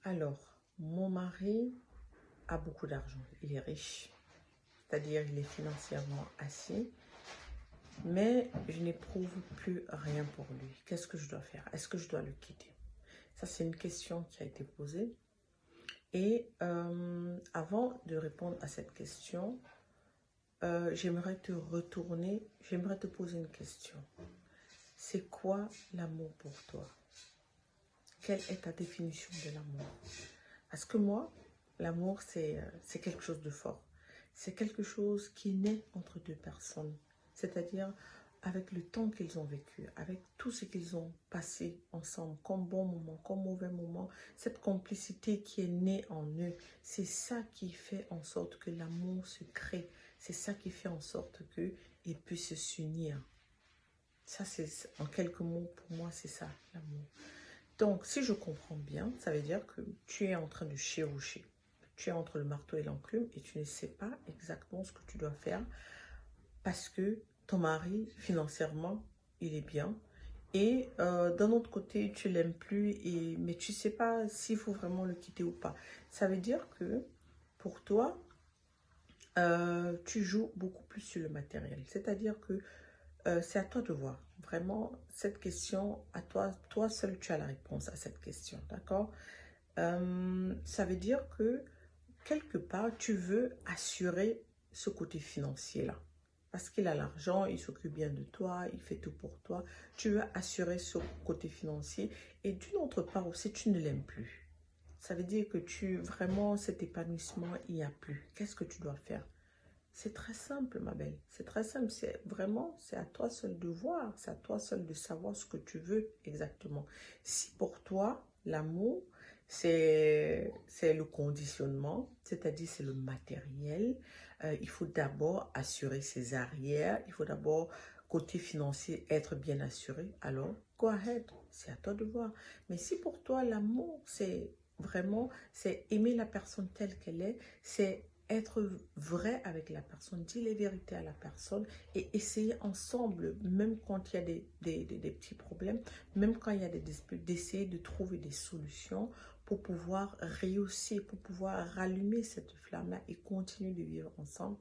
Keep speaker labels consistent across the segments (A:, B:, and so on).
A: Alors, mon mari a beaucoup d'argent, il est riche, c'est-à-dire il est financièrement assis, mais je n'éprouve plus rien pour lui. Qu'est-ce que je dois faire? Est-ce que je dois le quitter? Ça, c'est une question qui a été posée. Et avant de répondre à cette question, j'aimerais te poser une question. C'est quoi l'amour pour toi? Quelle est ta définition de l'amour? Parce que moi, l'amour, c'est quelque chose de fort. C'est quelque chose qui naît entre deux personnes. C'est-à-dire avec le temps qu'ils ont vécu, avec tout ce qu'ils ont passé ensemble, comme bon moment, comme mauvais moment, cette complicité qui est née en eux, c'est ça qui fait en sorte que l'amour se crée. C'est ça qui fait en sorte qu'ils puissent s'unir. Ça, c'est en quelques mots, pour moi, c'est ça, l'amour. Donc, si je comprends bien, ça veut dire que tu es en train de chevaucher. Tu es entre le marteau et l'enclume et tu ne sais pas exactement ce que tu dois faire parce que ton mari, financièrement, il est bien. Et d'un autre côté, tu l'aimes plus, mais tu ne sais pas s'il faut vraiment le quitter ou pas. Ça veut dire que pour toi, tu joues beaucoup plus sur le matériel. C'est-à-dire que c'est à toi de voir. Vraiment, cette question, à toi, toi seul, tu as la réponse à cette question, d'accord? Ça veut dire que quelque part, tu veux assurer ce côté financier-là. Parce qu'il a l'argent, il s'occupe bien de toi, il fait tout pour toi. Tu veux assurer ce côté financier. Et d'une autre part aussi, tu ne l'aimes plus. Ça veut dire que vraiment, cet épanouissement, il n'y a plus. Qu'est-ce que tu dois faire? C'est très simple, ma belle. C'est très simple. C'est à toi seul de voir. C'est à toi seul de savoir ce que tu veux exactement. Si pour toi, l'amour, c'est le conditionnement, c'est-à-dire c'est le matériel, il faut d'abord assurer ses arrières. Il faut d'abord, côté financier, être bien assuré. Alors, go ahead. C'est à toi de voir. Mais si pour toi, l'amour, c'est aimer la personne telle qu'elle est, c'est être vrai avec la personne, dire les vérités à la personne et essayer ensemble, même quand il y a des petits problèmes, même quand il y a des disputes, d'essayer de trouver des solutions pour pouvoir réussir, pour pouvoir rallumer cette flamme-là et continuer de vivre ensemble.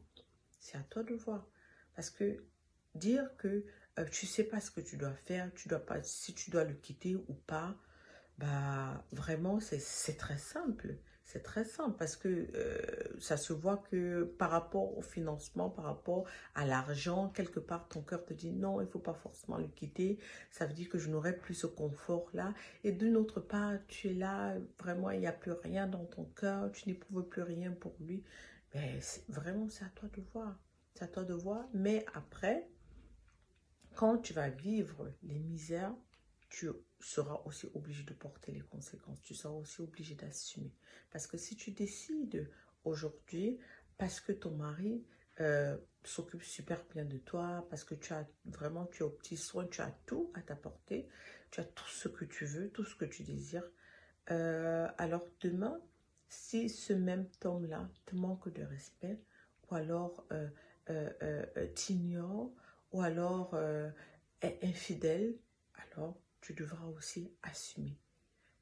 A: C'est à toi de voir. Parce que dire que tu ne sais pas ce que tu dois faire, tu dois pas, si tu dois le quitter ou pas, bah, vraiment, c'est très simple. C'est très simple parce que ça se voit que par rapport au financement, par rapport à l'argent, quelque part, ton cœur te dit non, il ne faut pas forcément le quitter. Ça veut dire que je n'aurai plus ce confort-là. Et d'une autre part, tu es là, vraiment, il n'y a plus rien dans ton cœur, tu n'éprouves plus rien pour lui. Mais vraiment, c'est à toi de voir. C'est à toi de voir. Mais après, quand tu vas vivre les misères, tu seras aussi obligé de porter les conséquences. Tu seras aussi obligé d'assumer. Parce que si tu décides aujourd'hui, parce que ton mari s'occupe super bien de toi, parce que tu as au petit soin, tu as tout à t'apporter, tu as tout ce que tu veux, tout ce que tu désires. Alors demain, si ce même homme-là te manque de respect, ou alors t'ignore, ou alors est infidèle, alors tu devras aussi assumer.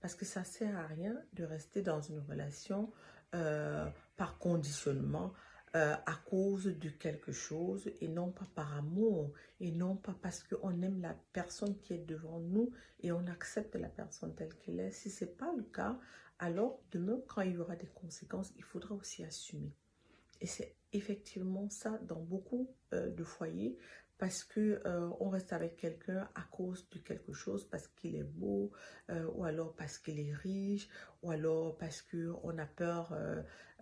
A: Parce que ça ne sert à rien de rester dans une relation par conditionnement, à cause de quelque chose et non pas par amour et non pas parce qu'on aime la personne qui est devant nous et on accepte la personne telle qu'elle est. Si ce n'est pas le cas, alors demain, quand il y aura des conséquences, il faudra aussi assumer. Et c'est effectivement ça dans beaucoup de foyers parce que on reste avec quelqu'un à cause de quelque chose, parce qu'il est beau, ou alors parce qu'il est riche, ou alors parce qu'on a peur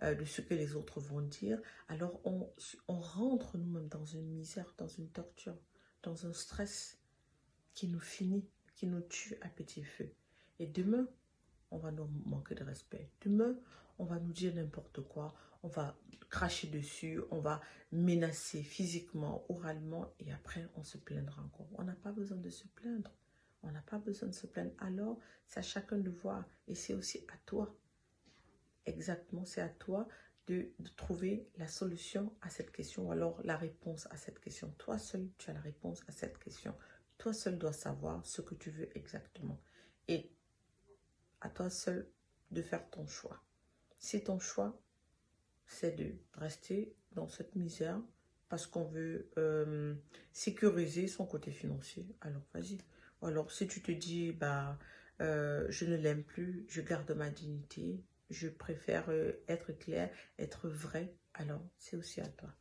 A: de ce que les autres vont dire. Alors on rentre nous-mêmes dans une misère, dans une torture, dans un stress qui nous finit, qui nous tue à petit feu. Et demain, on va nous manquer de respect. Demain, on va nous dire n'importe quoi, on va cracher dessus, on va menacer physiquement, oralement, et après, on se plaindra encore. On n'a pas besoin de se plaindre. On n'a pas besoin de se plaindre. Alors, c'est à chacun de voir, et c'est aussi à toi. Exactement, c'est à toi de trouver la solution à cette question, ou alors la réponse à cette question. Toi seul, tu as la réponse à cette question. Toi seul dois savoir ce que tu veux exactement. Et à toi seul de faire ton choix. Si ton choix, c'est de rester dans cette misère parce qu'on veut sécuriser son côté financier, alors vas-y. Ou alors si tu te dis, bah, je ne l'aime plus, je garde ma dignité, je préfère être clair, être vrai, alors c'est aussi à toi.